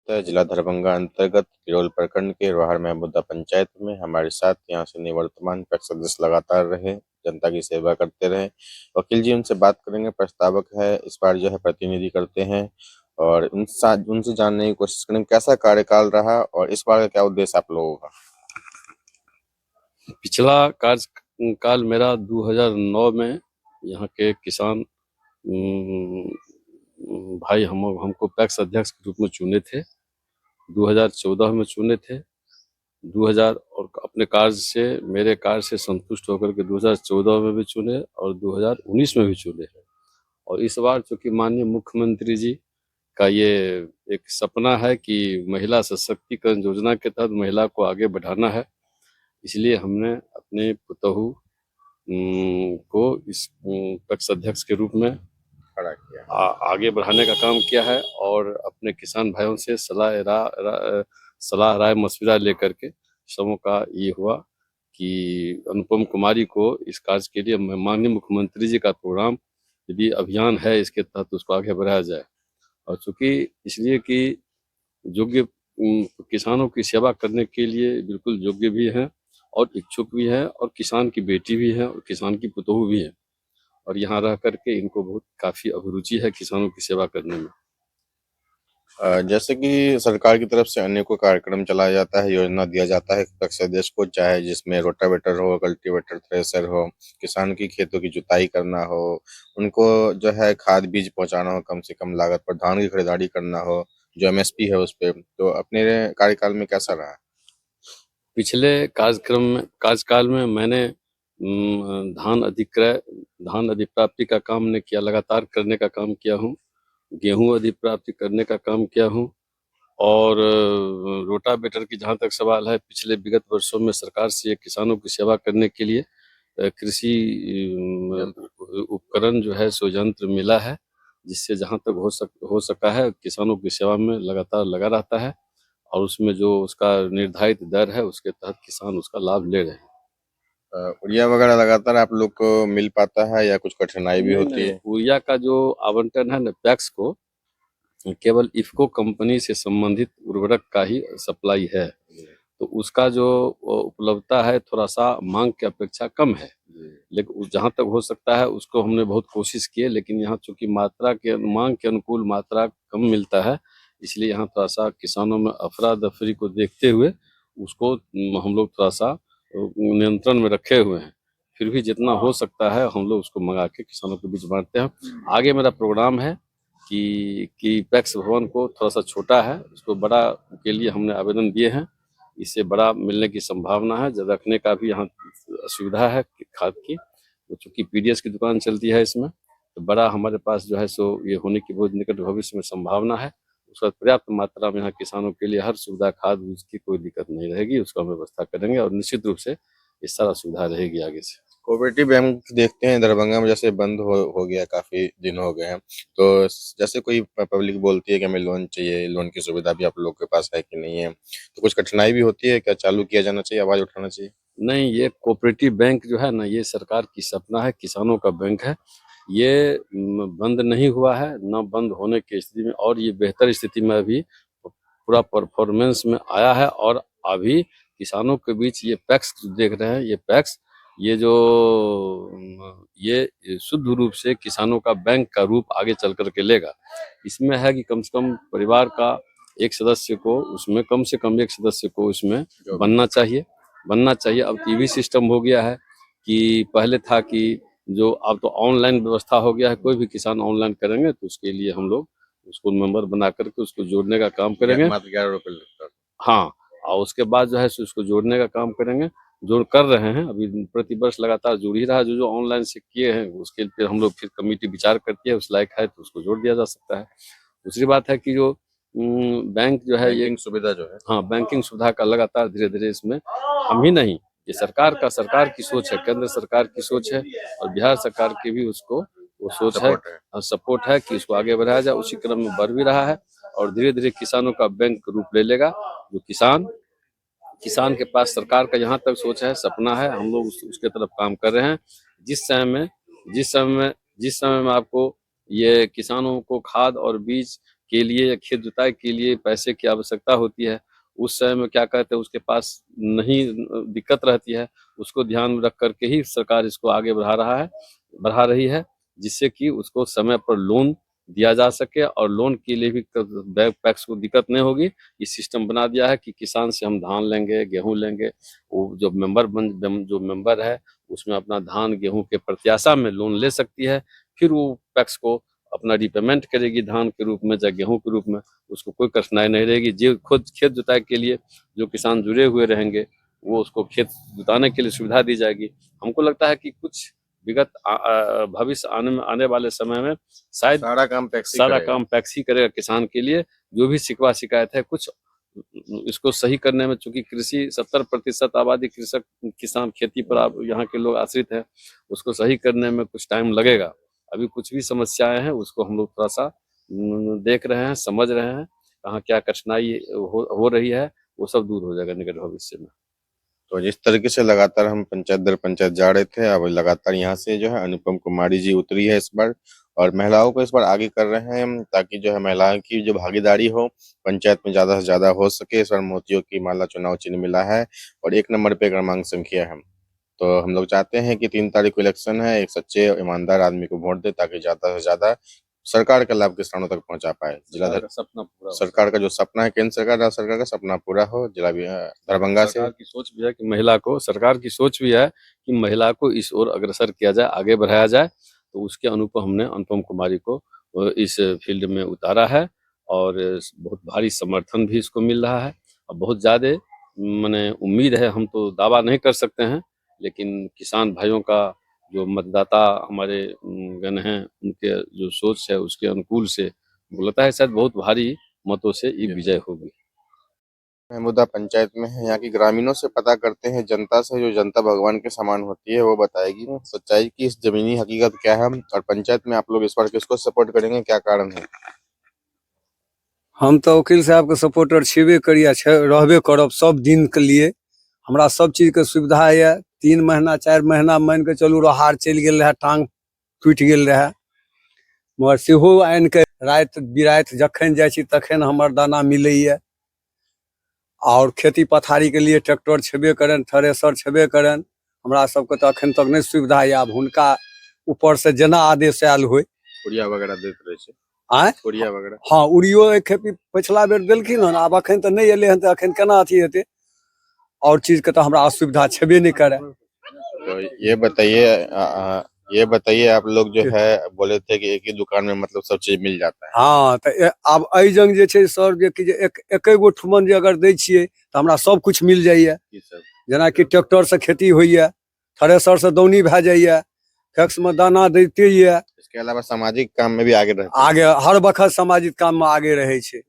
जिला दरभंगा अंतर्गत किरोल प्रखंड के रोहार महमूदा पंचायत में हमारे साथ यहाँ से निवर्तमान पैक्स सदस्य लगातार रहे, जनता की सेवा करते रहे। वकील जी उनसे बात करेंगे, प्रस्तावक है, इस बार जो है प्रतिनिधि करते हैं और उनसे जानने की कोशिश करेंगे कैसा कार्यकाल रहा और इस बार का क्या उद्देश्य आप लोगों का। पिछला कार्यकाल मेरा 2009 में यहाँ के किसान भाई हमको पैक्स अध्यक्ष के रूप में चुने थे। 2014 में चुने थे। 2000 और अपने कार्य से, मेरे कार्य से संतुष्ट होकर के 2014 में भी चुने और 2019 में भी चुने हैं। और इस बार चूंकि माननीय मुख्यमंत्री जी का ये एक सपना है कि महिला सशक्तिकरण योजना के तहत महिला को आगे बढ़ाना है, इसलिए हमने अपने पुतहू को इस पैक्स अध्यक्ष के रूप में खड़ा किया। आगे बढ़ाने का काम किया है और अपने किसान भाइयों से सलाह राय मशविरा लेकर के समूह का ये हुआ कि अनुपम कुमारी को इस कार्य के लिए माननीय मुख्यमंत्री जी का प्रोग्राम यदि अभियान है इसके तहत उसको आगे बढ़ाया जाए। और चूंकि इसलिए कि योग्य किसानों की सेवा करने के लिए बिल्कुल योग्य भी हैं और इच्छुक भी हैं और किसान की बेटी भी है और किसान की पुतोहू भी है और यहाँ रह करके इनको बहुत काफी अभिरुचि है किसानों की सेवा करने में। जैसे कि सरकार की तरफ से अनेकों कार्यक्रम चलाया जाता है, योजना दिया जाता है पैक्स सदस्य को, चाहे जिसमें रोटावेटर हो, कल्टीवेटर, थ्रेसर हो, किसान की खेतों की जुताई करना हो, उनको जो है खाद बीज पहुंचाना हो कम से कम लागत पर, धान की खरीदारी करना हो जो एमएसपी है उस पे। तो अपने कार्यकाल में कैसा रहा? पिछले कार्यकाल में मैंने धान अधिप्राप्ति का काम ने किया, लगातार करने का काम किया हूँ। गेहूं अधिप्राप्ति करने का काम किया हूँ और रोटावेटर की जहाँ तक सवाल है, पिछले विगत वर्षों में सरकार से किसानों की सेवा करने के लिए कृषि उपकरण जो है सो यंत्र मिला है, जिससे जहाँ तक हो सका है किसानों की सेवा में लगातार लगा रहता है और उसमें जो उसका निर्धारित दर है उसके तहत किसान उसका लाभ ले रहे हैं। यूरिया वगैरह लगातार आप लोग को मिल पाता है या कुछ कठिनाई भी होती है? यूरिया का जो आवंटन है ना पैक्स को, केवल इफको कंपनी से संबंधित उर्वरक का ही सप्लाई है, तो उसका जो उपलब्धता है थोड़ा सा मांग की अपेक्षा कम है, लेकिन जहाँ तक हो सकता है उसको हमने बहुत कोशिश की है, लेकिन यहाँ चूंकि मांग के अनुकूल मात्रा कम मिलता है, इसलिए यहाँ थोड़ा सा किसानों में अफरा दफरी को देखते हुए उसको हम लोग थोड़ा सा नियंत्रण में रखे हुए हैं। फिर भी जितना हो सकता है हम लोग उसको मंगा के किसानों के बीच बांटते हैं। आगे मेरा प्रोग्राम है कि पैक्स भवन को थोड़ा सा छोटा है, उसको बड़ा के लिए हमने आवेदन दिए हैं। इससे बड़ा मिलने की संभावना है, जब रखने का भी यहाँ सुविधा है खाद की, तो चूंकि पीडीएस की दुकान चलती है इसमें, तो बड़ा हमारे पास जो है सो ये होने की बहुत निकट भविष्य में संभावना है। उसका पर्याप्त मात्रा में यहाँ किसानों के लिए हर सुविधा, खाद बीज की कोई दिक्कत नहीं रहेगी, उसका हम व्यवस्था करेंगे और निश्चित रूप से ये सारा सुविधा रहेगी आगे से। कोऑपरेटिव बैंक देखते हैं दरभंगा में जैसे बंद हो गया, काफी दिन हो गए हैं, तो जैसे कोई पब्लिक बोलती है कि हमें लोन चाहिए, लोन की सुविधा भी आप लोग के पास है कि नहीं है, तो कुछ कठिनाई भी होती है क्या? चालू किया जाना चाहिए, आवाज उठाना चाहिए? नहीं, ये कोऑपरेटिव बैंक जो है ना, ये सरकार की सपना है, किसानों का बैंक है। ये बंद नहीं हुआ है, न बंद होने की स्थिति में, और ये बेहतर स्थिति में अभी पूरा परफॉर्मेंस में आया है। और अभी किसानों के बीच ये पैक्स देख रहे हैं, ये पैक्स, ये जो ये शुद्ध रूप से किसानों का बैंक का रूप आगे चल करके लेगा। इसमें है कि कम से कम परिवार का एक सदस्य को, उसमें कम से कम एक सदस्य को इसमें बनना चाहिए। अब टीवी सिस्टम हो गया है कि पहले था कि जो, अब तो ऑनलाइन व्यवस्था हो गया है, कोई भी किसान ऑनलाइन करेंगे तो उसके लिए हम लोग उसको मेंबर बना करके उसको जोड़ने का काम करेंगे। मात्र 11 रुपए लगता है। हाँ, और उसके बाद जो है सो उसको जोड़ने का काम करेंगे, जोड़ कर रहे हैं अभी, प्रति वर्ष लगातार जुड़ ही रहा है। जो ऑनलाइन से किए हैं उसके लिए हम लोग फिर कमेटी विचार करती है, उस लायक है तो उसको जोड़ दिया जा सकता है। दूसरी बात है कि जो बैंक जो है, ये सुविधा जो है, हाँ, बैंकिंग सुविधा का लगातार धीरे धीरे इसमें, हम ही नहीं, ये सरकार की सोच है, केंद्र सरकार की सोच है और बिहार सरकार की भी उसको वो सोच है, सपोर्ट है कि इसको आगे बढ़ाया जाए। उसी क्रम में बढ़ भी रहा है और धीरे धीरे किसानों का बैंक रूप ले लेगा। जो किसान के पास सरकार का यहाँ तक सोच है, सपना है, हम लोग उसके तरफ काम कर रहे हैं। जिस समय में आपको ये किसानों को खाद और बीज के लिए या खेत जुताई के लिए पैसे की आवश्यकता होती है, उस समय में क्या कहते हैं उसके पास नहीं दिक्कत रहती है, उसको ध्यान में रख करके ही सरकार इसको आगे बढ़ा रही है, जिससे कि उसको समय पर लोन दिया जा सके और लोन के लिए भी बैंक पैक्स को दिक्कत नहीं होगी। ये सिस्टम बना दिया है कि किसान से हम धान लेंगे, गेहूं लेंगे, वो जो मेंबर है उसमें अपना धान गेहूं के प्रत्याशा में लोन ले सकती है, फिर वो पैक्स को अपना रिपेमेंट करेगी धान के रूप में या गेहूं के रूप में, उसको कोई कठिनाई नहीं रहेगी। जो खुद खेत जुताई के लिए जो किसान जुड़े हुए रहेंगे वो उसको खेत जुताने के लिए सुविधा दी जाएगी। हमको लगता है कि कुछ विगत भविष्य आने वाले समय में शायद सारा काम पैक्स ही करेगा किसान के लिए। जो भी शिकवा शिकायत है कुछ इसको सही करने में, चूंकि कृषि 70% आबादी कृषक किसान खेती पर यहाँ के लोग आश्रित है, उसको सही करने में कुछ टाइम लगेगा। अभी कुछ भी समस्याएं हैं उसको हम लोग थोड़ा सा देख रहे हैं, समझ रहे हैं, कहाँ क्या कठिनाई हो रही है, वो सब दूर हो जाएगा निकट भविष्य में। तो जिस तरीके से लगातार हम पंचायत दर पंचायत जा रहे थे, अब लगातार यहाँ से जो है अनुपम कुमारी जी उतरी है इस बार, और महिलाओं को इस बार आगे कर रहे हैं ताकि जो है महिलाओं की जो भागीदारी हो पंचायत में ज्यादा से ज्यादा हो सके। इस बार मोतियों की माला चुनाव चिन्ह मिला है और 1 नंबर पे क्रमांक संख्या है। तो हम लोग चाहते हैं कि 3 तारीख को इलेक्शन है, एक सच्चे ईमानदार आदमी को वोट दे ताकि ज्यादा से ज्यादा सरकार का लाभ किसानों तक पहुंचा पाए। सपना पूरा सरकार का जो सपना है, केंद्र सरकार राज्य सरकार का सपना पूरा हो। जिला भी दरभंगा से सरकार की सोच भी है कि सरकार की सोच भी है कि महिला को इस ओर अग्रसर किया जाए, आगे बढ़ाया जाए। तो उसके अनुरूप हमने अनुपम कुमारी को इस फील्ड में उतारा है और बहुत भारी समर्थन भी इसको मिल रहा है और बहुत ज्यादा मैंने उम्मीद है, हम तो दावा नहीं कर सकते हैं, लेकिन किसान भाइयों का जो मतदाता हमारे गण हैं उनके जो सोच है उसके अनुकूल से बोलता है शायद बहुत भारी मतों से ये विजय होगी। महमूदा पंचायत में है। यहाँ की ग्रामीणों से पता करते हैं, जनता से। जो जनता भगवान के समान होती है वो बताएगी सच्चाई की इस जमीनी हकीकत क्या है। और पंचायत में आप लोग इस बार किसको सपोर्ट करेंगे, क्या कारण है? हम तो वकील साहब के सपोर्टर छेबे करिए, रहबे करब सब दिन के लिए। हमरा सब चीज के सुविधा है। 3 महीना 4 महीना मान के चलू रहार चल गेल रहे, टांग टूट गेल रहे, मगर सेहो आनि के रात बिरात जखन जाइ छी तखन हमर दाना मिलैया। और खेती पथारी के लिए ट्रैक्टर छेबे करन, थ्रेसर छेबे करन। हमरा सबके तो अखन तक नहीं सुविधा है। अब हुनका ऊपर से जेना आदेश आयल होय, उड़िया वगैरह देख रहे छे, उड़िया वगैरह। हाँ, उड़ियो खेती पिछला बेर देलखिन हन, आब अखन तो नहीं एले हन, तो अखन केना अथी हेतै। और चीज के तो हमरा असुविधा छेबे नहीं करे। तो ये बताइए आप लोग जो है बोले थे कि एक ही दुकान में मतलब सब चीज मिल जाता है। हाँ, तो आब एहि जंग जे छै सर जे कि एके गो ठुमन जे अगर दै छियै तो हमरा सब कुछ मिल जाइए। जेना कि ट्रैक्टर से खेती होइए, थ्रेसर से दौनी भए जाइए, फैक्स में दाना दैते ये। इसके अलावा सामाजिक काम में भी आगे रहते हैं। आगे हर वक्त सामाजिक काम में आगे रहे छे।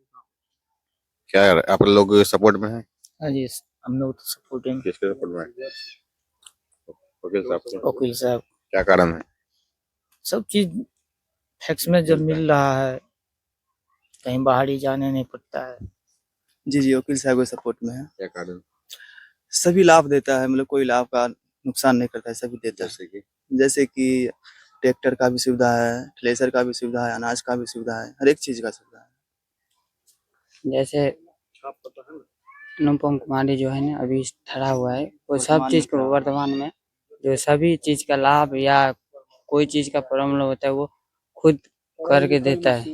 क्या आप लोग सपोर्ट में हैं? हाँ जी, हम लोग तो सपोर्टिंग किसके सपोर्ट में हैं? वकील साहब के। वकील साहब। क्या कारण है? सब चीज टैक्स में जब मिल रहा है, कहीं बाहर ही जाने नहीं पड़ता है। जी वकील साहब के सपोर्ट में है। क्या कारण? सभी लाभ देता है, मतलब कोई लाभ का नुकसान नहीं करता है, सभी देता है। जैसे कि ट्रैक्टर का भी सुविधा है, थ्रेसर का भी सुविधा है, अनाज का भी सुविधा है, हर एक चीज का सुविधा है। जैसे अनुपम कुमारी जो है ना अभी ठहरा हुआ है, वो सब चीज को वर्तमान में जो सभी चीज का लाभ या कोई चीज का प्रॉब्लम होता है वो खुद करके देता है।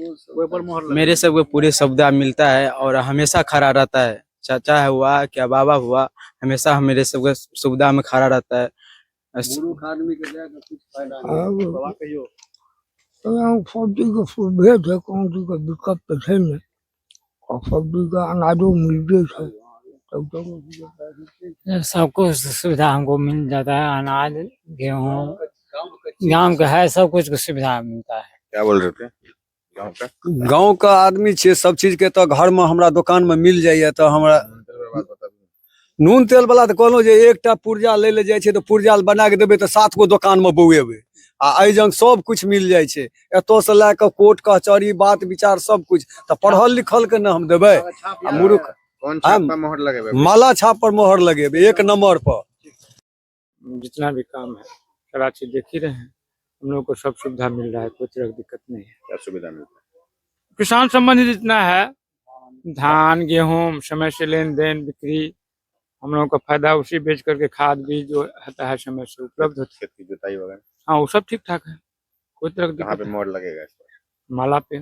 मेरे सबको पूरे सुविधा मिलता है और हमेशा खड़ा रहता है। चाचा हुआ क्या बाबा हुआ, हमेशा मेरे सबके सुविधा में खड़ा रहता है। सब्जी के सुविधे छै, कौन चीज के दिक्कत तो छै नहीं, और सब्जी का अनाजो मिलते छै। सब कुछ सुविधा हमको मिल जाता है, अनाज गेहूँ गाँव का है, सब कुछ की सुविधा मिलता है। क्या बोल रहे थे? गाँव का आदमी छे, सब चीज के तो घर में हमरा दुकान में मिल जाइए। तो हमरा नून तेल वाला तो कहलो जे एकटा पुर्जा ले ले जाय छे तो पुर्जा बना के देबे तो 7 गो दुकान में बौएबे। आ एहि जंग सब कुछ मिल जाय छे, एतो से लेके कोर्ट कचहरी बात विचार सब कुछ। तो पढ़ल लिखल के ना हम देबे, आ मूर्ख कौन छाप पर मोहर लगेबे? माला छाप पर मोहर लगेबे 1 नंबर पर। जितना भी काम है सारा चीज देख ही रहे हैं, हम लोग को सब सुविधा मिल रहा है, कोई तरह की दिक्कत नहीं है। क्या सुविधा मिलता है? किसान संबंधित जितना है, धान गेहूं समय से लेन देन बिक्री, हम लोगों का फायदा उसी बेच करके खाद बीज जो आता है समय से उपलब्ध होता है। खेत की जुताई वगैरह हाँ वो सब ठीक ठाक है, कोई तरह की कहाँ दिक्कत पे नहीं। मोड़ लगेगा इस पर? माला पे